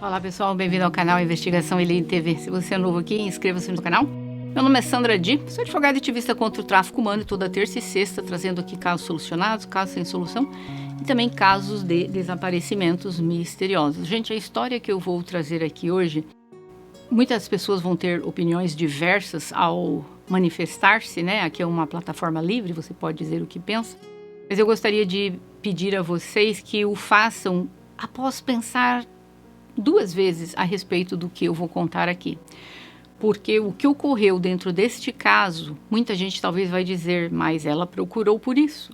Olá pessoal, bem-vindo ao canal Investigação Elite TV. Se você é novo aqui, inscreva-se no canal. Meu nome é Sandra Di, sou advogada e ativista contra o tráfico humano, toda terça e sexta, trazendo aqui casos solucionados, casos sem solução e também casos de desaparecimentos misteriosos. Gente, a história que eu vou trazer aqui hoje, muitas pessoas vão ter opiniões diversas ao manifestar-se, né? Aqui é uma plataforma livre, você pode dizer o que pensa, mas eu gostaria de pedir a vocês que o façam após pensar duas vezes a respeito do que eu vou contar aqui. Porque o que ocorreu dentro deste caso, muita gente talvez vai dizer, mas ela procurou por isso.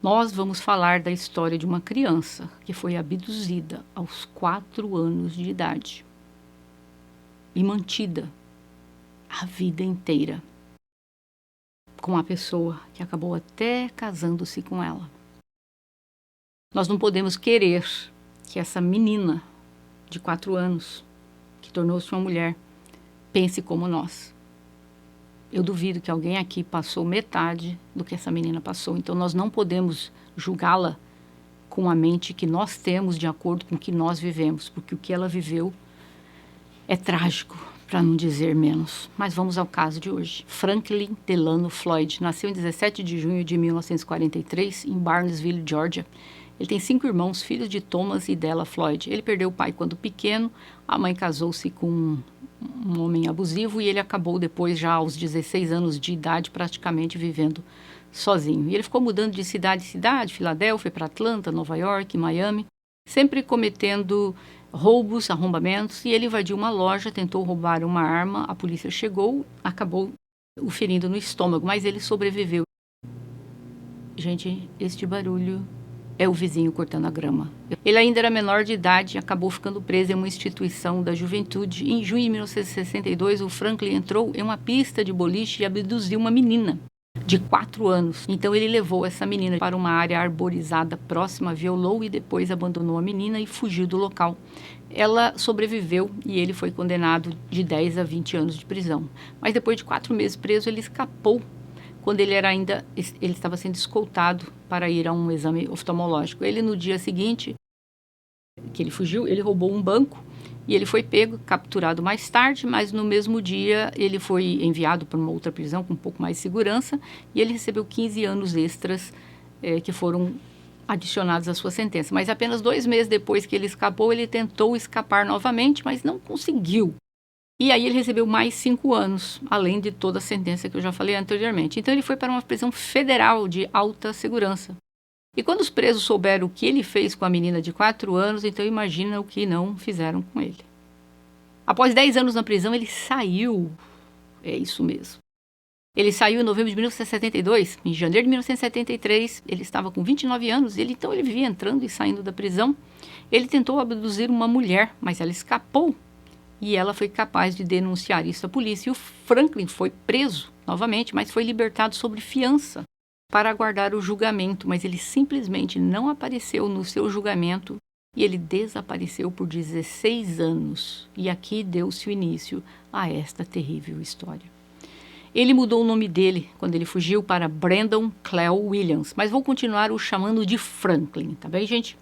Nós vamos falar da história de uma criança que foi abduzida aos 4 anos de idade e mantida a vida inteira com uma pessoa que acabou até casando-se com ela. Nós não podemos querer que essa menina de 4 anos, que tornou-se uma mulher, pense como nós. Eu duvido que alguém aqui passou metade do que essa menina passou. Então nós não podemos julgá-la com a mente que nós temos de acordo com o que nós vivemos, porque o que ela viveu é trágico, para não dizer menos. Mas vamos ao caso de hoje. Franklin Delano Floyd nasceu em 17 de junho de 1943 em Barnesville, Georgia. Ele tem 5 irmãos, filhos de Thomas e Della Floyd. Ele perdeu o pai quando pequeno, a mãe casou-se com um homem abusivo e ele acabou depois, já aos 16 anos de idade, praticamente vivendo sozinho. E ele ficou mudando de cidade em cidade, Filadélfia para Atlanta, Nova York, Miami, sempre cometendo roubos, arrombamentos, e ele invadiu uma loja, tentou roubar uma arma, a polícia chegou, acabou o ferindo no estômago, mas ele sobreviveu. Gente, este barulho é o vizinho cortando a grama. Ele ainda era menor de idade e acabou ficando preso em uma instituição da juventude. Em junho de 1962, o Franklin entrou em uma pista de boliche e abduziu uma menina de 4 anos. Então ele levou essa menina para uma área arborizada próxima, violou e depois abandonou a menina e fugiu do local. Ela sobreviveu e ele foi condenado de 10 a 20 anos de prisão. Mas depois de 4 meses preso, ele escapou. Quando ele estava sendo escoltado para ir a um exame oftalmológico. Ele, no dia seguinte que ele fugiu, ele roubou um banco e ele foi pego, capturado mais tarde, mas no mesmo dia ele foi enviado para uma outra prisão com um pouco mais de segurança e ele recebeu 15 anos extras que foram adicionados à sua sentença. Mas apenas 2 meses depois que ele escapou, ele tentou escapar novamente, mas não conseguiu. E aí ele recebeu mais 5 anos, além de toda a sentença que eu já falei anteriormente. Então ele foi para uma prisão federal de alta segurança. E quando os presos souberam o que ele fez com a menina de 4 anos, então imagina o que não fizeram com ele. Após 10 anos na prisão, ele saiu. É isso mesmo. Ele saiu em novembro de 1972. Em janeiro de 1973, ele estava com 29 anos. Então ele vivia entrando e saindo da prisão. Ele tentou abduzir uma mulher, mas ela escapou. E ela foi capaz de denunciar isso à polícia. E o Franklin foi preso novamente, mas foi libertado sob fiança para aguardar o julgamento. Mas ele simplesmente não apareceu no seu julgamento e ele desapareceu por 16 anos. E aqui deu-se o início a esta terrível história. Ele mudou o nome dele quando ele fugiu para Brandon Clell Williams. Mas vou continuar o chamando de Franklin, tá bem, gente?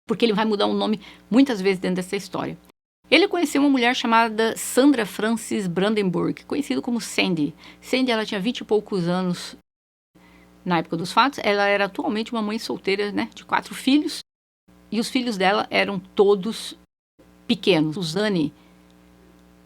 Porque ele vai mudar o nome muitas vezes dentro dessa história. Ele conheceu uma mulher chamada Sandra Frances Brandenburg, conhecida como Sandy. Sandy, ela tinha 20 e poucos anos na época dos fatos. Ela era atualmente uma mãe solteira, né, de 4 filhos. E os filhos dela eram todos pequenos. Suzanne,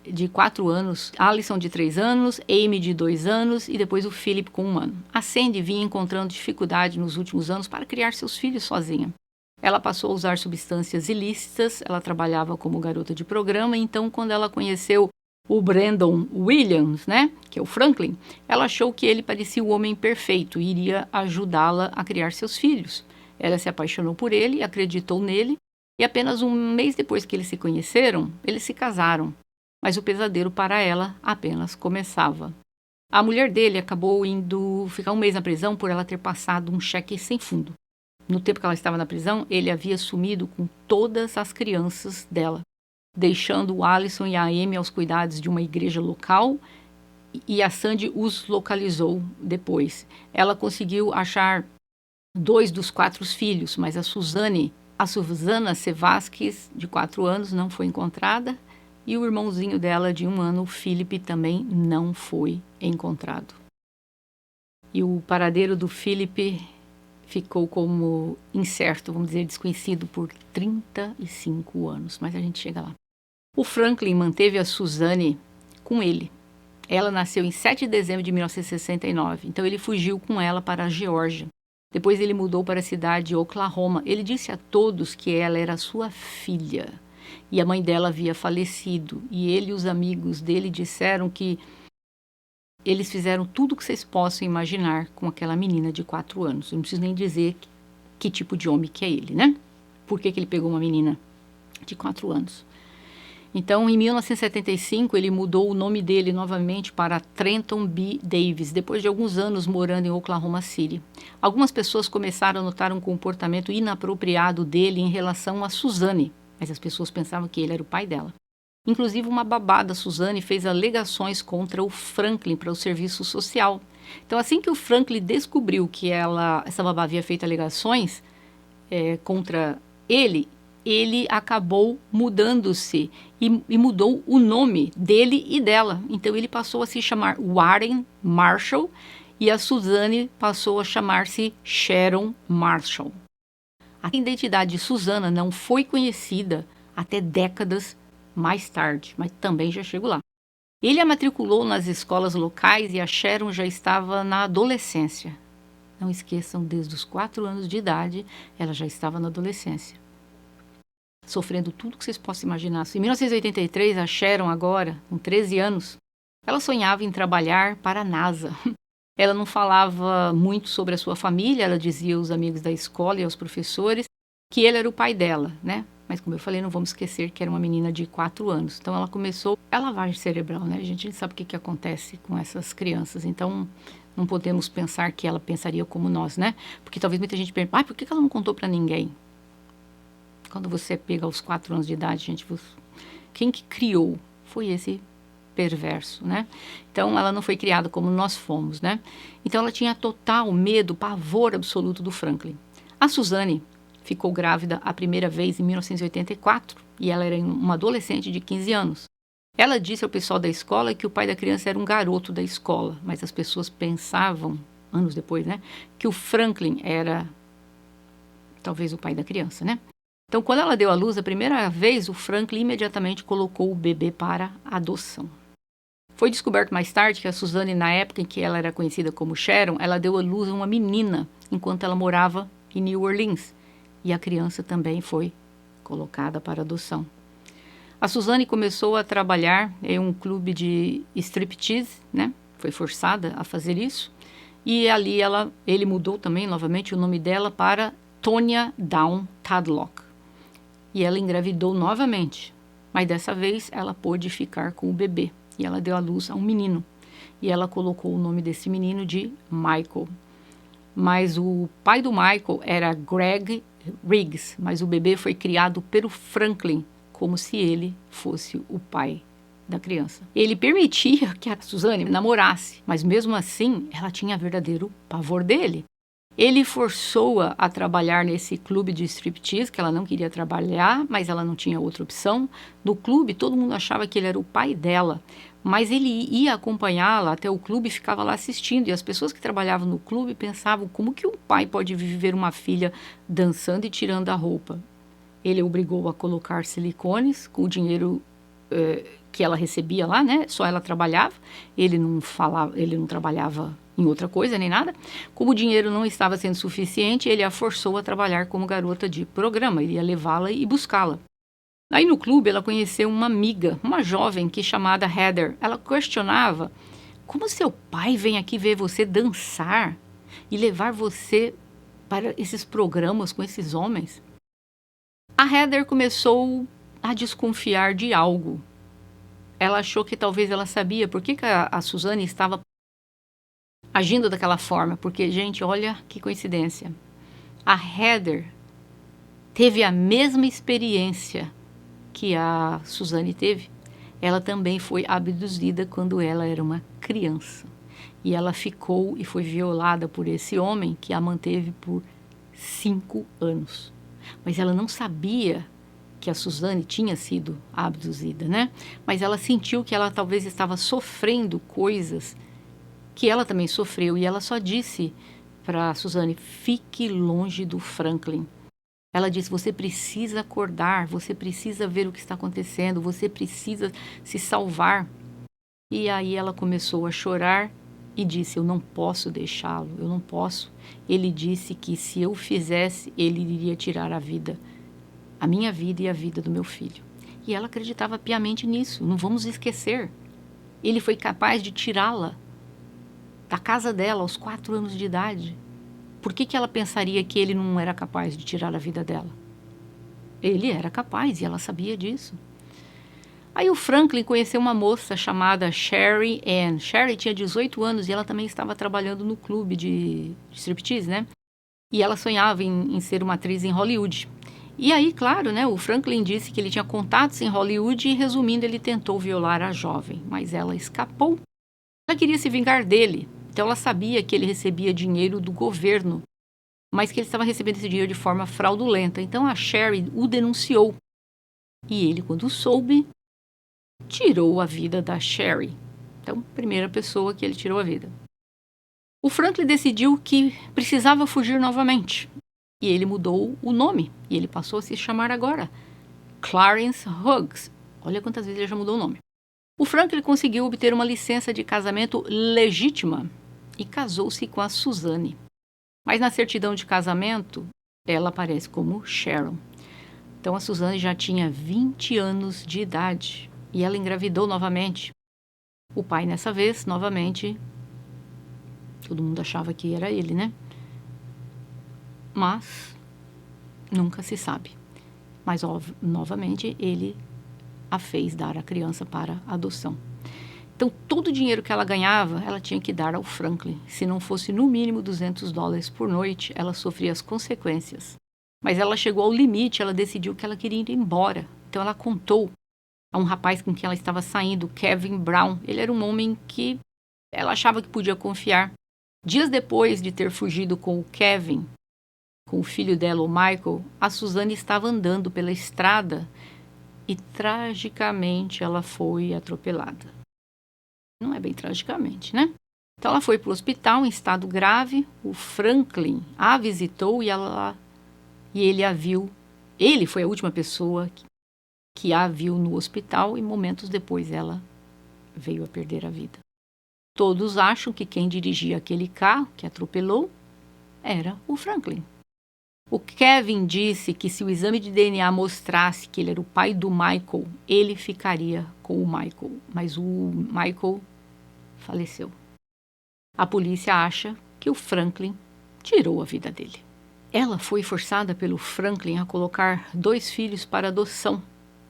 de 4 anos, Alison, de 3 anos, Amy, de 2 anos e depois o Philip, com 1 ano. A Sandy vinha encontrando dificuldade nos últimos anos para criar seus filhos sozinha. Ela passou a usar substâncias ilícitas, ela trabalhava como garota de programa, então quando ela conheceu o Brandon Williams, né, que é o Franklin, ela achou que ele parecia o homem perfeito e iria ajudá-la a criar seus filhos. Ela se apaixonou por ele, acreditou nele e apenas 1 mês depois que eles se conheceram, eles se casaram. Mas o pesadelo para ela apenas começava. A mulher dele acabou indo ficar 1 mês na prisão por ela ter passado um cheque sem fundo. No tempo que ela estava na prisão, ele havia sumido com todas as crianças dela, deixando o Alison e a Amy aos cuidados de uma igreja local, e a Sandy os localizou depois. Ela conseguiu achar 2 dos 4 filhos, mas a Suzanne A Susana C. Vasquez, de 4 anos, não foi encontrada. E o irmãozinho dela, de 1 ano, o Philip, também não foi encontrado. E o paradeiro do Philip ficou como incerto, vamos dizer, desconhecido por 35 anos. Mas a gente chega lá. O Franklin manteve a Suzanne com ele. Ela nasceu em 7 de dezembro de 1969. Então ele fugiu com ela para a Geórgia. Depois ele mudou para a cidade de Oklahoma. Ele disse a todos que ela era sua filha. E a mãe dela havia falecido. E ele e os amigos dele disseram que eles fizeram tudo o que vocês possam imaginar com aquela menina de 4 anos. Eu não preciso nem dizer que tipo de homem que é ele, né? Por que ele pegou uma menina de 4 anos? Então, em 1975, ele mudou o nome dele novamente para Trenton B. Davis, depois de alguns anos morando em Oklahoma City. Algumas pessoas começaram a notar um comportamento inapropriado dele em relação a Suzanne, mas as pessoas pensavam que ele era o pai dela. Inclusive, uma babá da Suzanne fez alegações contra o Franklin para o serviço social. Então, assim que o Franklin descobriu que essa babá havia feito alegações contra ele acabou mudando-se e mudou o nome dele e dela. Então, ele passou a se chamar Warren Marshall e a Suzanne passou a chamar-se Sharon Marshall. A identidade de Susana não foi conhecida até décadas mais tarde, mas também já chego lá. Ele a matriculou nas escolas locais e a Sharon já estava na adolescência. Não esqueçam, desde os 4 anos de idade, ela já estava na adolescência, sofrendo tudo que vocês possam imaginar. Em 1983, a Sharon, agora, com 13 anos, ela sonhava em trabalhar para a NASA. Ela não falava muito sobre a sua família, ela dizia aos amigos da escola e aos professores que ele era o pai dela, né? Mas como eu falei, não vamos esquecer que era uma menina de 4 anos. Então ela começou a lavagem cerebral, né? A gente sabe o que acontece com essas crianças. Então não podemos pensar que ela pensaria como nós, né? Porque talvez muita gente pergunte, por que ela não contou para ninguém? Quando você pega aos 4 anos de idade, gente, quem que criou? Foi esse perverso, né? Então ela não foi criada como nós fomos, né? Então ela tinha total medo, pavor absoluto do Franklin. A Suzanne ficou grávida a primeira vez em 1984 e ela era uma adolescente de 15 anos. Ela disse ao pessoal da escola que o pai da criança era um garoto da escola, mas as pessoas pensavam, anos depois, né, que o Franklin era talvez o pai da criança, né? Então, quando ela deu à luz a primeira vez, o Franklin imediatamente colocou o bebê para adoção. Foi descoberto mais tarde que a Suzanne, na época em que ela era conhecida como Sharon, ela deu à luz a uma menina enquanto ela morava em New Orleans. E a criança também foi colocada para adoção. A Suzanne começou a trabalhar em um clube de striptease, né? Foi forçada a fazer isso. E ali ele mudou também, novamente, o nome dela para Tonya Dawn Tadlock. E ela engravidou novamente, mas dessa vez ela pôde ficar com o bebê. E ela deu à luz a um menino. E ela colocou o nome desse menino de Michael. Mas o pai do Michael era Greg Riggs, mas o bebê foi criado pelo Franklin, como se ele fosse o pai da criança. Ele permitia que a Suzanne namorasse, mas mesmo assim ela tinha verdadeiro pavor dele. Ele forçou-a a trabalhar nesse clube de striptease, que ela não queria trabalhar, mas ela não tinha outra opção. No clube, todo mundo achava que ele era o pai dela, mas ele ia acompanhá-la até o clube e ficava lá assistindo. E as pessoas que trabalhavam no clube pensavam como que um pai pode viver uma filha dançando e tirando a roupa. Ele obrigou a colocar silicones com o dinheiro que ela recebia lá, né? Só ela trabalhava, ele não trabalhava em outra coisa nem nada. Como o dinheiro não estava sendo suficiente, ele a forçou a trabalhar como garota de programa. Ele ia levá-la e buscá-la. Aí no clube ela conheceu uma amiga, uma jovem chamada Heather. Ela questionava como seu pai vem aqui ver você dançar e levar você para esses programas com esses homens. A Heather começou a desconfiar de algo. Ela achou que talvez ela sabia por que a Suzanne estava agindo daquela forma. Porque, gente, olha que coincidência. A Heather teve a mesma experiência que a Suzanne teve. Ela também foi abduzida quando ela era uma criança. E ela ficou e foi violada por esse homem que a manteve por 5 anos. Mas ela não sabia que a Suzane tinha sido abduzida, né? Mas ela sentiu que ela talvez estava sofrendo coisas que ela também sofreu. E ela só disse para a Suzane: fique longe do Franklin. Ela disse: você precisa acordar, você precisa ver o que está acontecendo, você precisa se salvar. E aí ela começou a chorar e disse: eu não posso deixá-lo, eu não posso. Ele disse que se eu fizesse, ele iria tirar a minha vida e a vida do meu filho. E ela acreditava piamente nisso, não vamos esquecer. Ele foi capaz de tirá-la da casa dela aos 4 anos de idade. Por que ela pensaria que ele não era capaz de tirar a vida dela? Ele era capaz e ela sabia disso. Aí o Franklin conheceu uma moça chamada Sherry Ann. Sherry tinha 18 anos e ela também estava trabalhando no clube de striptease, né? E ela sonhava em ser uma atriz em Hollywood. E aí, claro, né, o Franklin disse que ele tinha contatos em Hollywood e, resumindo, ele tentou violar a jovem, mas ela escapou. Ela queria se vingar dele, então ela sabia que ele recebia dinheiro do governo, mas que ele estava recebendo esse dinheiro de forma fraudulenta. Então a Sherry o denunciou. E ele, quando soube, tirou a vida da Sherry. Então, primeira pessoa que ele tirou a vida. O Franklin decidiu que precisava fugir novamente. E ele mudou o nome. E ele passou a se chamar agora Clarence Hughes. Olha quantas vezes ele já mudou o nome. O Franklin conseguiu obter uma licença de casamento legítima e casou-se com a Suzane. Mas na certidão de casamento, ela aparece como Sharon. Então a Suzane já tinha 20 anos de idade e ela engravidou novamente. O pai, nessa vez, novamente, todo mundo achava que era ele, né? Mas nunca se sabe. Mas, novamente, ele a fez dar a criança para adoção. Então, todo o dinheiro que ela ganhava, ela tinha que dar ao Franklin. Se não fosse no mínimo $200 por noite, ela sofria as consequências. Mas ela chegou ao limite, ela decidiu que ela queria ir embora. Então, ela contou a um rapaz com quem ela estava saindo, Kevin Brown. Ele era um homem que ela achava que podia confiar. Dias depois de ter fugido com o Kevin, com o filho dela, o Michael, a Suzane estava andando pela estrada e, tragicamente, ela foi atropelada. Não é bem tragicamente, né? Então, ela foi para o hospital em estado grave. O Franklin a visitou e ele a viu. Ele foi a última pessoa que a viu no hospital e momentos depois ela veio a perder a vida. Todos acham que quem dirigia aquele carro que atropelou era o Franklin. O Kevin disse que se o exame de DNA mostrasse que ele era o pai do Michael, ele ficaria com o Michael. Mas o Michael faleceu. A polícia acha que o Franklin tirou a vida dele. Ela foi forçada pelo Franklin a colocar 2 filhos para adoção.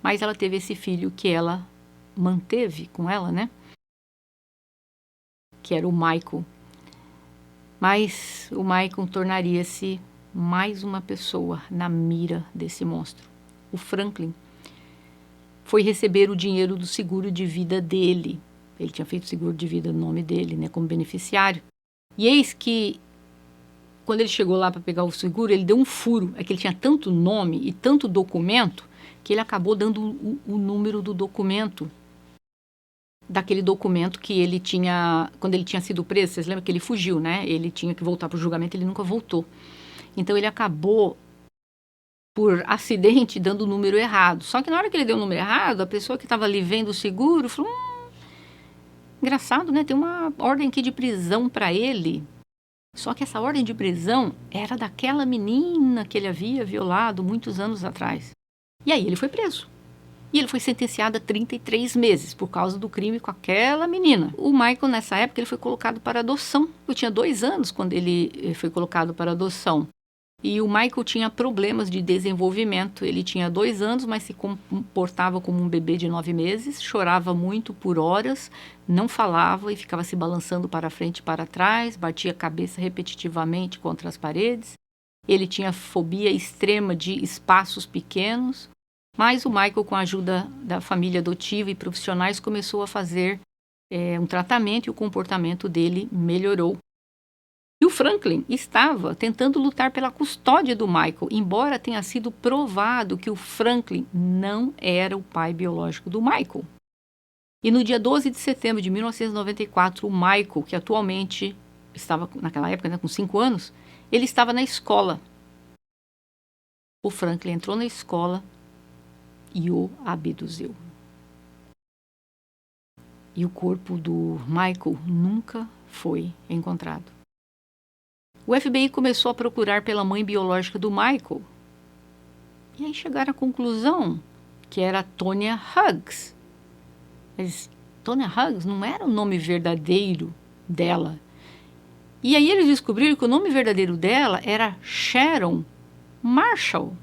Mas ela teve esse filho que ela manteve com ela, né? Que era o Michael. Mas o Michael tornaria-se mais uma pessoa na mira desse monstro. O Franklin foi receber o dinheiro do seguro de vida dele. Ele tinha feito seguro de vida no nome dele, né, como beneficiário. E eis que, quando ele chegou lá para pegar o seguro, ele deu um furo. É que ele tinha tanto nome e tanto documento que ele acabou dando o número do documento. Daquele documento que ele tinha, quando ele tinha sido preso. Vocês lembram que ele fugiu, né? Ele tinha que voltar para o julgamento, ele nunca voltou. Então, ele acabou, por acidente, dando o número errado. Só que na hora que ele deu o número errado, a pessoa que estava ali vendo o seguro falou: engraçado, né? Tem uma ordem aqui de prisão para ele. Só que essa ordem de prisão era daquela menina que ele havia violado muitos anos atrás. E aí ele foi preso. E ele foi sentenciado a 33 meses por causa do crime com aquela menina. O Michael, nessa época, ele foi colocado para adoção. Eu tinha 2 anos quando ele foi colocado para adoção. E o Michael tinha problemas de desenvolvimento. Ele tinha 2 anos, mas se comportava como um bebê de 9 meses. Chorava muito por horas, não falava e ficava se balançando para frente e para trás. Batia a cabeça repetitivamente contra as paredes. Ele tinha fobia extrema de espaços pequenos. Mas o Michael, com a ajuda da família adotiva e profissionais, começou a fazer um tratamento e o comportamento dele melhorou. E o Franklin estava tentando lutar pela custódia do Michael, embora tenha sido provado que o Franklin não era o pai biológico do Michael. E no dia 12 de setembro de 1994, o Michael, que atualmente estava, naquela época, né, com 5 anos, ele estava na escola. O Franklin entrou na escola e o abduziu. E o corpo do Michael nunca foi encontrado. O FBI começou a procurar pela mãe biológica do Michael. E aí chegaram à conclusão que era Tonya Huggs. Mas Tonya Huggs não era o nome verdadeiro dela. E aí eles descobriram que o nome verdadeiro dela era Sharon Marshall.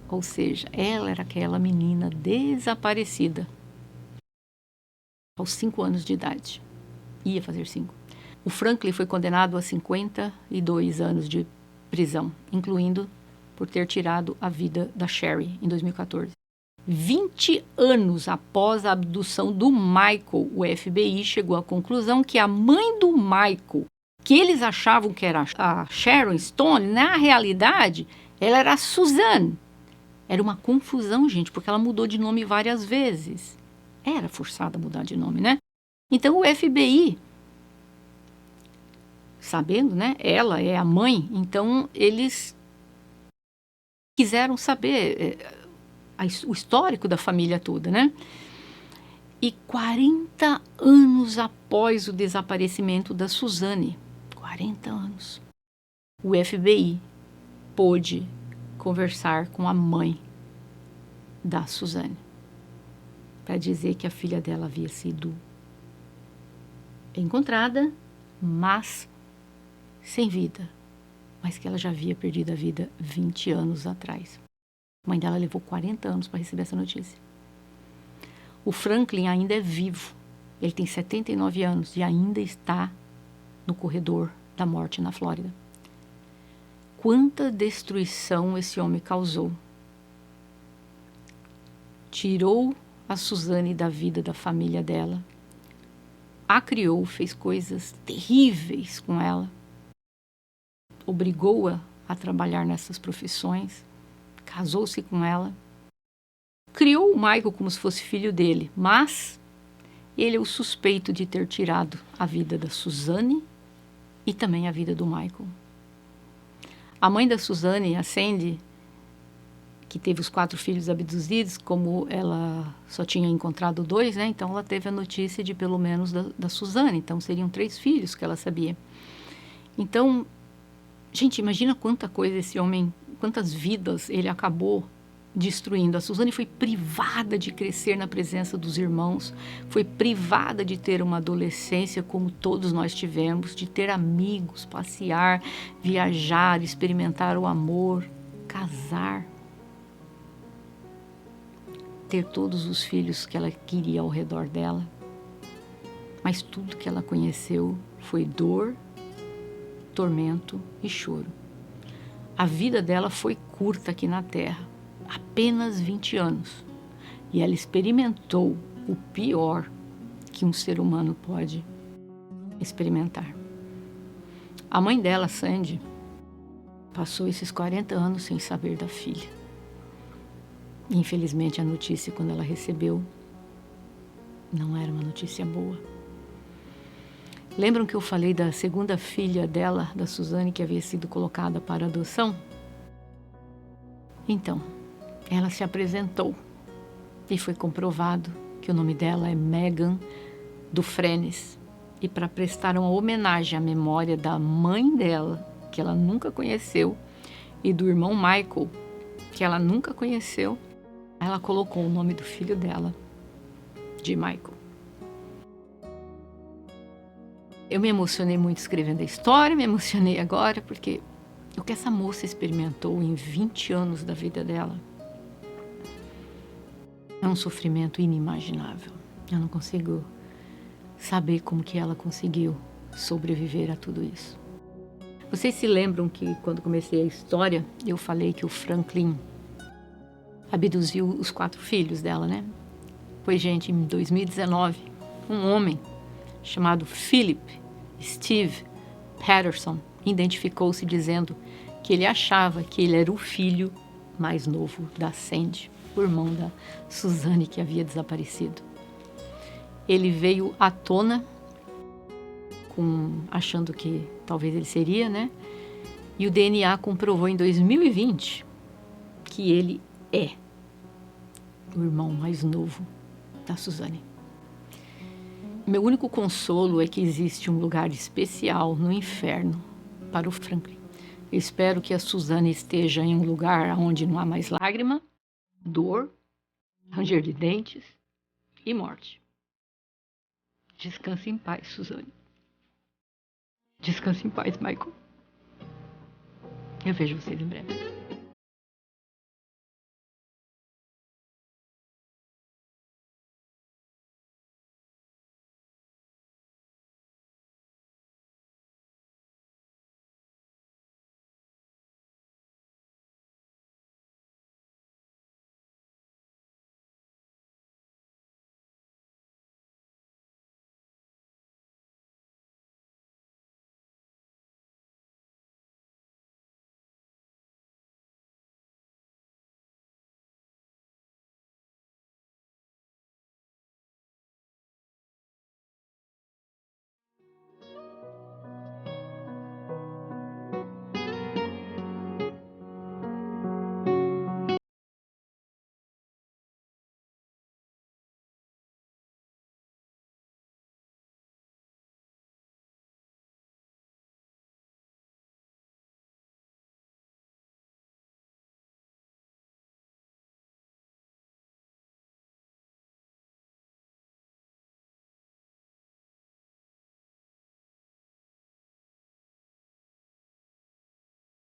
Ou seja, ela era aquela menina desaparecida aos 5 anos de idade. Ia fazer 5. O Franklin foi condenado a 52 anos de prisão, incluindo por ter tirado a vida da Sherry em 2014. 20 anos após a abdução do Michael, o FBI chegou à conclusão que a mãe do Michael, que eles achavam que era a Sharon Stone, na realidade, ela era a Suzanne. Era uma confusão, gente, porque ela mudou de nome várias vezes. Era forçada a mudar de nome, né? Então o FBI, sabendo, né? Ela é a mãe, então eles quiseram saber o histórico da família toda, né? E 40 anos após o desaparecimento da Suzanne, 40 anos, o FBI pôde conversar com a mãe da Suzanne para dizer que a filha dela havia sido encontrada, mas sem vida, mas que ela já havia perdido a vida 20 anos atrás. A mãe dela levou 40 anos para receber essa notícia. O Franklin ainda é vivo. Ele tem 79 anos e ainda está no corredor da morte na Flórida. Quanta destruição esse homem causou. Tirou a Suzanne da vida da família dela. A criou, fez coisas terríveis com ela. Obrigou-a a trabalhar nessas profissões. Casou-se com ela. Criou o Michael como se fosse filho dele, mas ele é o suspeito de ter tirado a vida da Suzanne e também a vida do Michael. A mãe da Suzanne, a Sandy, que teve os 4 filhos abduzidos, como ela só tinha encontrado 2, né? Então ela teve a notícia de pelo menos da Suzanne, então seriam 3 filhos que ela sabia. Então, gente, imagina quanta coisa esse homem, quantas vidas ele acabou destruindo. A Suzanne foi privada de crescer na presença dos irmãos, foi privada de ter uma adolescência como todos nós tivemos, de ter amigos, passear, viajar, experimentar o amor, casar, ter todos os filhos que ela queria ao redor dela. Mas tudo que ela conheceu foi dor, tormento e choro. A vida dela foi curta aqui na Terra, apenas 20 anos. E ela experimentou o pior que um ser humano pode experimentar. A mãe dela, Sandy, passou esses 40 anos sem saber da filha. Infelizmente, a notícia, quando ela recebeu, não era uma notícia boa. Lembram que eu falei da segunda filha dela, da Suzanne, que havia sido colocada para adoção? Então, ela se apresentou e foi comprovado que o nome dela é Megan Dufresne. E para prestar uma homenagem à memória da mãe dela, que ela nunca conheceu, e do irmão Michael, que ela nunca conheceu, ela colocou o nome do filho dela de Michael. Eu me emocionei muito escrevendo a história, me emocionei agora, porque o que essa moça experimentou em 20 anos da vida dela é um sofrimento inimaginável. Eu não consigo saber como que ela conseguiu sobreviver a tudo isso. Vocês se lembram que quando comecei a história, eu falei que o Franklin abduziu os 4 filhos dela, né? Pois, gente, em 2019, um homem chamado Philip Steve Patterson identificou-se dizendo que ele achava que ele era o filho mais novo da Sandy, o irmão da Suzanne que havia desaparecido. Ele veio à tona, achando que talvez ele seria, né? E o DNA comprovou em 2020 que ele é o irmão mais novo da Suzanne. Meu único consolo é que existe um lugar especial no inferno para o Franklin. Eu espero que a Suzanne esteja em um lugar onde não há mais lágrima, dor, ranger de dentes e morte. Descanse em paz, Suzanne. Descanse em paz, Michael. Eu vejo vocês em breve.